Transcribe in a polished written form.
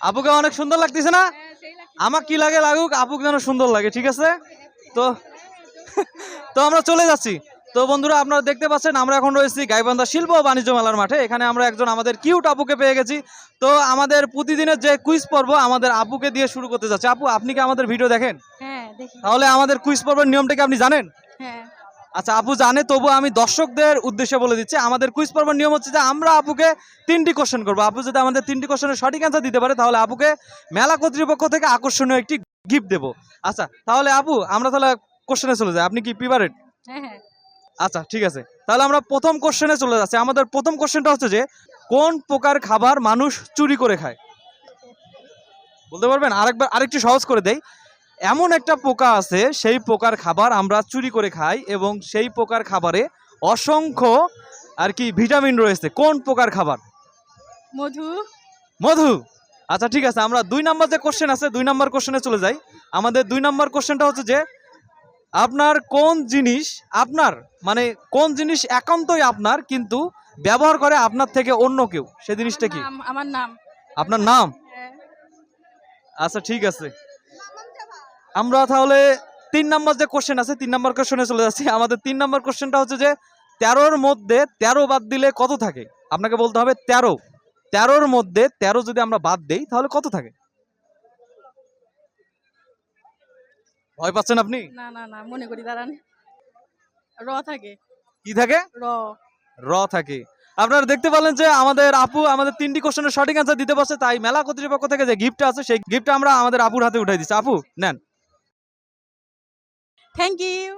আপুকে অনেক সুন্দর লাগতেছে না? আমার কি লাগে লাগুক, আপুকে যেন সুন্দর লাগে, ঠিক আছে? তো তো আমরা চলে যাচ্ছি। তো বন্ধুরা, আপনারা দেখতে পাচ্ছেন আমরা এখন রয়েছি গাইবান্ধা শিল্প ও বাণিজ্য মেলার মাঠে। এখানে আমরা একজন আমাদের কিউট আপুকে পেয়ে গেছি। তো আমাদের প্রতিদিনের যে কুইজ পর্ব আমাদের আপুকে দিয়ে শুরু করতে যাচ্ছে। আপু, আপনি কি আমাদের ভিডিও দেখেন? হ্যাঁ দেখি। তাহলে আমাদের কুইজ পর্বের নিয়মটা কি আপনি জানেন? হ্যাঁ আচ্ছা, আপু জানে, তবু আমি দর্শকদের উদ্দেশ্যে বলে দিচ্ছি। আমাদের কুইজ পর্বের নিয়ম হচ্ছে যে আমরা আপুকে 3টি কোশ্চেন করবো। আপু যদি আমাদের 3টি কোশ্চেনের সঠিক অ্যান্সার দিতে পারে তাহলে আপুকে মেলা কর্তৃপক্ষ থেকে আকর্ষণীয় একটি গিফট দেবো। আচ্ছা, তাহলে আপু আমরা তাহলে কোশ্চেনে চলে যাই। আপনি কি প্রিপারেড? হ্যাঁ হ্যাঁ। আচ্ছা, ঠিক আছে, তাহলে আমরা প্রথম কোশ্চেনে চলে যাচ্ছি। আমাদের প্রথম কোশ্চেনটা হচ্ছে যে কোন প্রকার খাবার মানুষ চুরি করে খায়? বলতে পারবেন? আরেকটু সহজ করে দেই। এমন একটা পোকা আছে, সেই পোকার খাবার আমরা চুরি করে খাই এবং সেই পোকার খাবারে অসংখ্য আর কি ভিটামিন রয়েছে। কোন পোকার খাবার? মধু। মধু। আচ্ছা, ঠিক আছে, আমরা 2 নাম্বার যে কোশ্চেন আছে 2 নাম্বার কোশ্চেনে চলে যাই। আমাদের 2 নাম্বার কোশ্চেনটা হচ্ছে যে আপনার কোন জিনিস আপনার মানে কোন জিনিস একান্তই আপনার কিন্তু ব্যবহার করে আপনার থেকে অন্য কেউ? সেই জিনিসটা কি? আমার নাম। আপনার নাম? হ্যাঁ। আচ্ছা, ঠিক আছে, আমরা তাহলে 3 নাম্বার যে কোশ্চেন আছে 3 নাম্বার কোশ্চেনে চলে যাচ্ছি। আমাদের 3 নাম্বার কোশ্চেনটা হচ্ছে যে 13-র মধ্যে 13 বাদ দিলে কত থাকে? আপনাকে বলতে হবে 13। 13-র মধ্যে 13 যদি আমরা বাদ দেই তাহলে কত থাকে? ভয় পাচ্ছেন আপনি? না না না, মনে করি দাঁড়ান। র থাকে। কি থাকে? র। র থাকে। আপনারা দেখতে পেলেন যে আমাদের আপু আমাদের 3টি কোশ্চেনের সঠিক অ্যান্সার দিতে পারছে, তাই মেলা কর্তৃপক্ষ থেকে যে গিফট আছে সেই গিফটটা আমরা আমাদের আপুর হাতে উঠাই দিচ্ছি। আপু নেন। Thank you.